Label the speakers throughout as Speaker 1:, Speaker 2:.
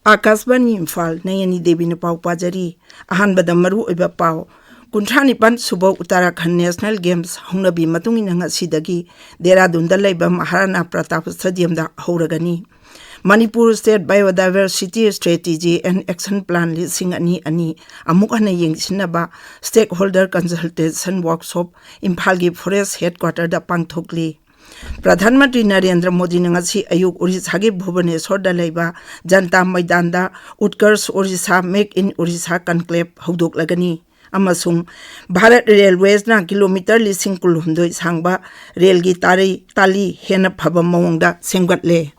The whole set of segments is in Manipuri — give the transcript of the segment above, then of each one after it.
Speaker 1: Akasbani Imphal Nayani Devi na pau pajari ahanbada maru oiba pau Kuntrani pan subo Uttarakhand National Games hungnabi matungi nga sidagi Dehradunda laiba Maharana Pratap Stadium da hauragani Manipur State Biodiversity Strategy and Action Plan lising ani amuk hana yengsinaba stakeholder consultation workshop Imphal gi forest headquarter da pangthokli Pradhanmantri Narendra Modi ngasi ayuk Orissa gi Bhubaneswar da laiba Janta Maidan da Utkarsh Orissa Make in Orissa conclave hodok lagani amasung Bharat Railways na kilometer lising kulhumdoi sangba rail gi tali hena phaba mawngda senggatle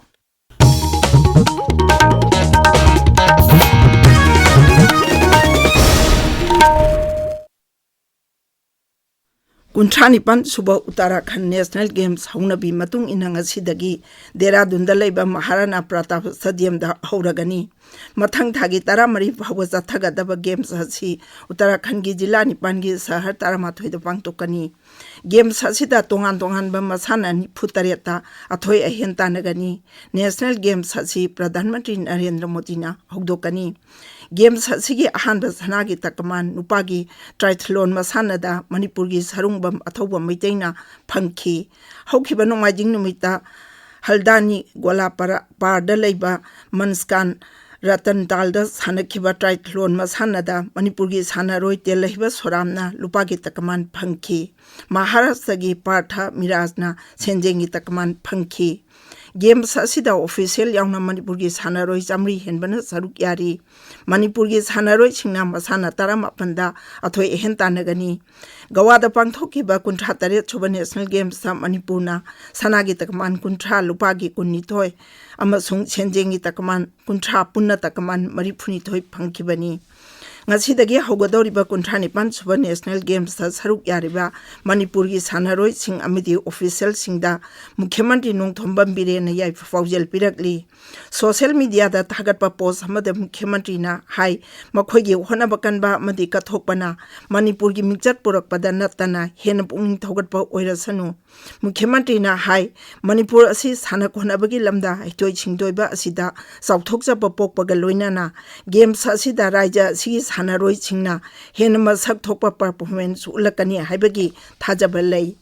Speaker 1: Kuntrani pan suba Uttarakhand National Games haunabi matung inang asidagi Dehradunda laiba Maharana Pratap Stadium da hauragani mathang thagi taramari bhawa jathagadaba games asi Uttarakhand gi jilla nipan gi sahar taramathoi da pangtokani games asida tongan ba masana ni futareta athoi ahenta nagani National Games asi Pradhan Mantri Narendra Modi na hogdokani Games asigi ahanba sanagi takman nupagi triathlon masanada Manipur gi sarungbam athoba maitaina phangki haukiba nongmajing numita Haldani Golapara parda laiba Manskan Ratan Dalda Sanakiba triathlon masanada Manipur gi sanaroi telahiba soramna lupagi takman phangki Maharashtra gi Partha Mirajna senjengi takman phangki Games asida official yauna Manipur gi sanaroi jamri henbana saruk yari Manipur gi sanaroi singna masana tarama panda athoi ehenta nagani Gawada pangthokiba kuntra tare chuba National Games sa Manipurna sanagi takman kuntra lupagi kunnithoi amasung senjengi takman kuntra punna takman marifuni thoi phangkibani ngasidagi hogadoriba kuntrani pan suba National Games sa saruk yariba Manipur gi sanaroi sing amidi official singda Mukhyamantri Nongthombam Biren yai faujel pirakli social media da thagatpa post amada Mukhyamantri na hai makhoi gi honaba kanba madi kathokpana Manipur gi mikchat purakpada natana hen pungning thogatpa oirasanu Mukhyamantri na hai Manipur asi sana khonabagi lamda hitoi chingdoiba asida sauthokjaba pokpaga loinana games asida raija si Hanaroi Chingna, Henma Saktopa performance Ulakani Haibagi, Tajabalay.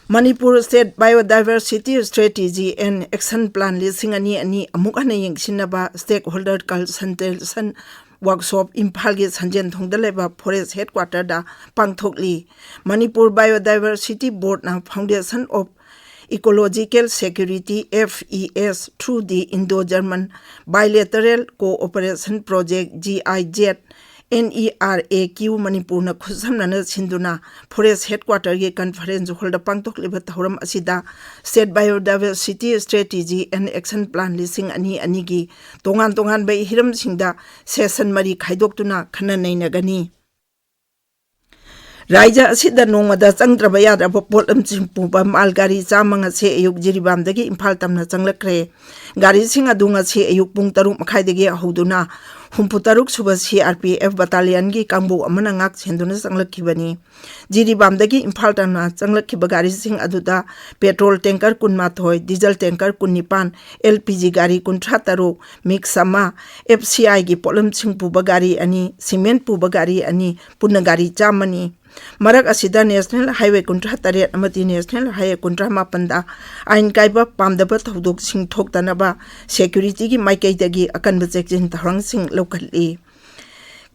Speaker 1: Manipur State Biodiversity Strategy and Action Plan lising ani Amukana Yang Sinaba Stakeholder Consultation Workshop Imphal gi Sanjen Thongdaleba Forest Headquarter da Pangthokli, Manipur Biodiversity Board na Foundation of Ecological Security FES through the Indo-German Bilateral Cooperation Project GIZ NERAQ Manipur na khusamna sinduna Forest Headquarter ge conference holder pangtok liba thoram asida State Biodiversity Strategy and Action Plan lising ani gi tongan bai hiram singda session mari khaidoktuna khana nainagani Raija asida nongmada changdraba yadraba polam chimpuba malgari chamanga se ayuk jiribam dagi Imphal tamna changlakre gari singa dunga se ayuk pung 3 makhai dagi ahuduna humputaruk suba CRPF battalion gi kangbu amana ngak chenduna changlakhibani jiribam dagi Imphal tamna changlakhiba gari sing aduda petrol tanker kunmathoi diesel tanker kunnipan LPG gari kuntra taru mix sama FCI gi polam chimpuba gari ani cement puba gari ani punna gari chamani Marak asida National Highway kuntra taret amati National Highway kuntra mapanda ain kaiba pamdaba thodok sing thoktanaba security gi maikaidagi akanba chekjin tharang sing locally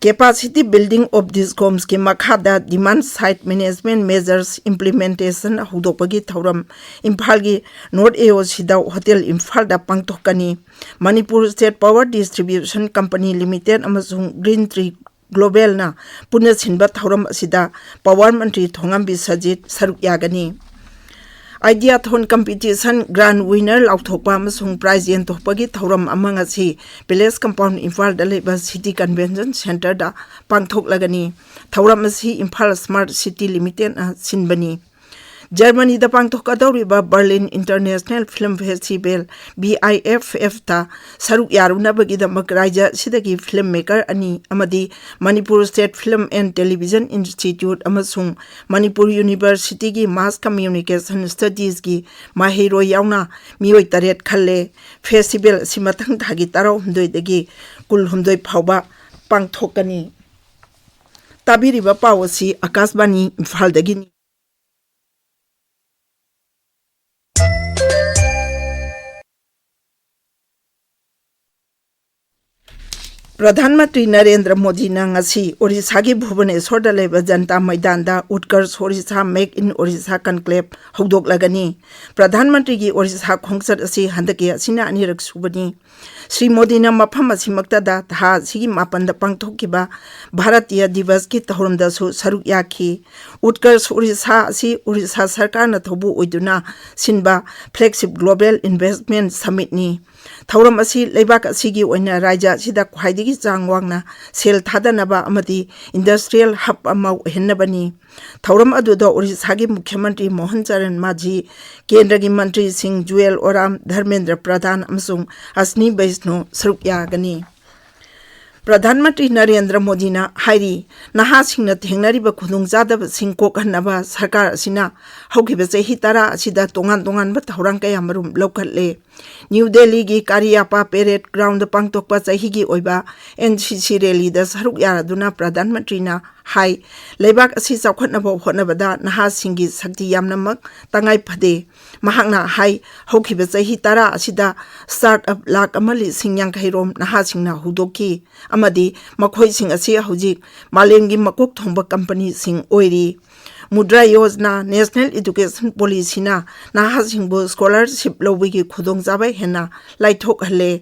Speaker 1: Capacity building of these homes ki makhada demand side management measures implementation hudopagi thoram Imphal gi North AOC da Hotel Imphal da pangthokani Manipur State Power Distribution Company Limited amasung Green Tree Global na punna sinba thoram asida Power Mantri Thongambi Sajit saruk yagani Idea thon competition grand winner lauthokpa amasung prize yen thokpagi thoram amang asi Palace Compound Imphal da leba City Convention Center da pangthok lagani thoram asi Imphal Smart City Limited na sinbani Germany da pangthokadoriba Berlin International Film Festival BIFF ta saruk yarunabagidamak raija sidagi filmmaker ani amadi Manipur State Film and Television Institute amasung Manipur University gi Mass Communication Studies gi mahiro yauna mioi taret khalle festival simathang thagi tarau hundoi dagi kul hundoi phauba pangthokani tabiriba pawasi Akashbani Imphal dagi प्रधानमंत्री नरेंद्र मोदी नांगसी ओडिशा की भुवनेश्वर लेबा जनता मैदान दा Utkarsh Odisha make in Odisha conclave हौदोकलगनी प्रधानमंत्री की ओडिशा खोंगसत असी हंदके असिना अनिरक सुबनी श्री मोदी ना मफम असिमक्ता दा था सिगी मापन दा पांगथोकिबा भारतीय दिवस की तहरम दसु सरुक याखी उत्कर्ष ओडिशा असी ओडिशा सरकार ना थोबु ओइदुना सिनबा फ्लैगशिप ग्लोबल इन्वेस्टमेंट समिट नि थौरम असी लेबाक असिगी ओइना राज्य सिदा ख्वाइदिगी चांगवांगना सेल थादनबा अमदी इंडस्ट्रियल हब अमा हेन्नबनी थौरम अदुदा ओडिशागी मुख्यमंत्री मोहन चरण माझी केंद्र की मंत्री सिंह जुएल ओराम धर्मेंद्र प्रधान अमसुंग असनी बैष्णो सरुक यागनी प्रधानमंत्री नरेंद्र मोदी ना हाइरी नहा सिंह थेंगनरिबा खुदुंगजादब सिंह कोकहनबा सरकार असिना हौगिबा चही तरा असिदा तोंगान तोंगान बा थौरांग कया मरुम लौखटले न्यू दिल्ली की कारियापा पेरेड ग्राउंड पांगतोकपा चही की ओइबा एनसीसी रैली दा सरुक यारदुना प्रधानमंत्री ना हाई लेबाक असी चौखटनबा होटनबदा नहा सिंगी शक्ति यामनमक तंगाई फदे महांगना हाई हौखिबा चही तरा असिदा स्टार्टअप लाख अमली सिंयांखैरोम नहा सिंगना हुदोकी अमदी मखोई सिंग असी हौजिक मालेंगी मकोक थोंबा कंपनी सिंग ओइरी मुद्रा योजना नेशनल एजुकेशन पॉलिसी ना नहा सिंगबो स्कॉलरशिप लौबिगी खुदोंग जाबाय हेना लाइथोक हले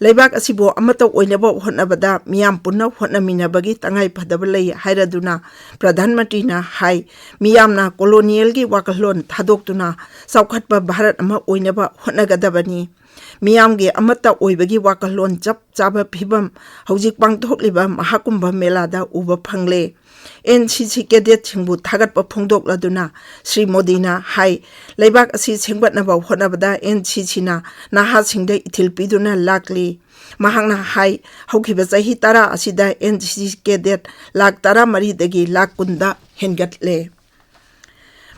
Speaker 1: लेबाक असिबो अमत ओइनबो होटनबदा मियाम पुन्ना होटनमिनबगी तंगाई फदब लई हाइरदुना प्रधानमंत्री ना हाई मियामना कॉलोनियल की वाकलोन थादोक्तुना चौखटपा भारत अमा ओइनबा होटनगदबनी मियाम के अमत ओइबगी वाकलोन चप चाबा फिबम हौजिक पांगथोकलिबा महाकुंभ मेलादा उबा फंगले एनसीसी कैडेट सिंबु थागतपा फोंदोकलदुना श्री मोदी ना हाई लेबाक असि सेंगबतनबा होटनबदा एनसीसी ना नाहा सिंगदे इथिल पिदुना लाकली महांगना हाई हौखिबा चही तरा असिदा एनसीसी कैडेट लाख तरा मरी दगी लाख कुंदा हेनगतले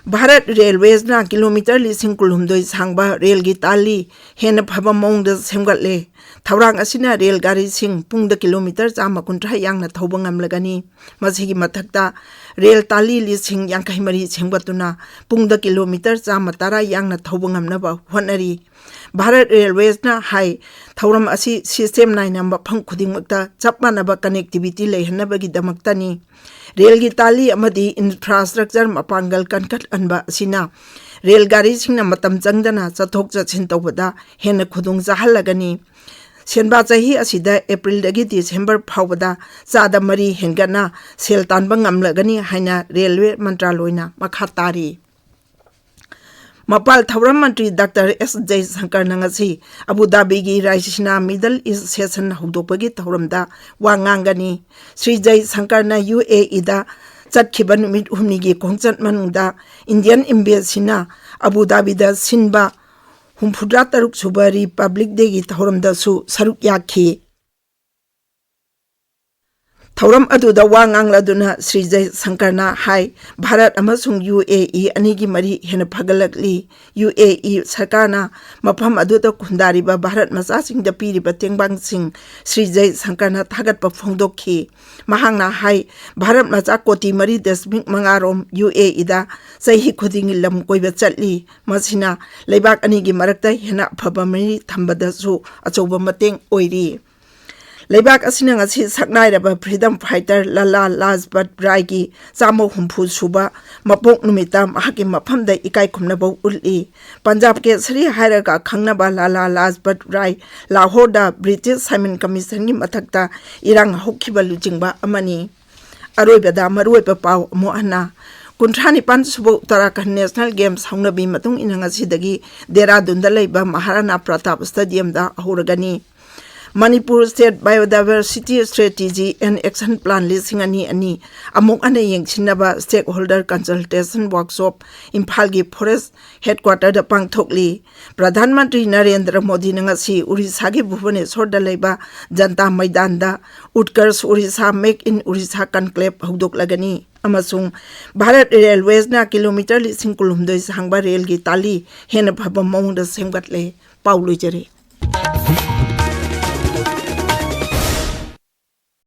Speaker 1: भारत रेलवेज ना किलोमीटर लिसिंग कुलहुमदोई सांगबा रेल की ताली हेन फबा मौंग सेमगतले थौरांग असिना रेल गाड़ी सिंह पुंग किलोमीटर 150 यांगना थौबा ngamlagani मसिगी मथक्ता रेल ताली लिसिंग यांखै मरी सेमगतुना पुंग kilometre 113 यांगना थौबा ngamnaba honorary Bharat railways ना हाई थौरम असी सिस्टम नाइन मफम खुदिंगमक्ता चपमानबा कनेक्टिविटी लेहनबगी दमक्तनी रेल की ताली अमदी इंफ्रास्ट्रक्चर मपांगल कनकट अनबा असिना रेल गाड़ी सिंगना मतम चंगदना चथोक चछिन तौबदा हेन खुदुंग जाहलगनी सेनबा चही असिदा अप्रैल दगी दिसंबर फावदा चादा मरी हेनगना सेल तानबा ngamlagani हाइना रेलवे मंत्रालयना मखा तारी मपाल थौरम मंत्री डॉक्टर एस जयशंकर नंगसी अबू धाबी की राइसिना मिडल ईस्ट सेशन हौदोपगी थौरमदा वांगांगनी श्री जयशंकर ना यूएई दा चटखिबा नुमित हुमनी की खोंगचत मनुदा इंडियन एम्बेसी ना अबू धाबी दा सिनबा हुमफुद्रा तरुक सुबा रिपब्लिक डे की थौरमदसु सरुक याखी थौरम अदुदा वांगांगलादुना श्री जयशंकरना हाई भारत अमसुंग यूएई अनिगी मरी हेन फगलकली यूएई सरकारना मफम अदुदा खुंदारिबा भारत मचासिंग द पीरिबा तेंगबांगसिंग श्री जयशंकरना थागतपा फोंदोखी महांगना हाई भारत मचा कोटी मरी दशमिक मंगारोम यूएई दा चही खुदिंग लम कोइबा चटली मसिना लेबाक अनिगी मरक्ता हेना फबा मरी थंबदसु अचौबा mateंग ओइरी लेबाक असिना ngasi saknairaba freedom fighter Lala Lajpat Rai की चामो हुमफु सुबा मपोक नुमिता महाकी मफमदा इकाई खुमनबो उल्ली पंजाब के सरी हायरगा खंगनबा Lala Lajpat Rai लाहौरदा British Simon commission की मथक्ता इरांग हौखिबा लुजिंगबा अमनी अरोइबदा मरुइबा पाव मोहना कुंठानी सुबो उत्तराखंड नेशनल गेम्स हौनबी मतुंग इनंगसिदगी देहरादून दा लेबा महाराणा प्रताप स्टेडियम दा हौरगनी Manipur State Biodiversity Strategy and Action Plan lising ani among ane yengchinaba stakeholder consultation workshop Imphal gi forest headquarter da pangthokli Pradhan Mantri Narendra Modi ngasi Orissa gi Bhubaneswar da leiba Janta Maidan da Utkarsh Orissa Make in Orissa conclave hodok lagani amasung Bharat Railways na kilometer 1,200 sangba rail gi tali hena phaba maung da semgatle paulu jare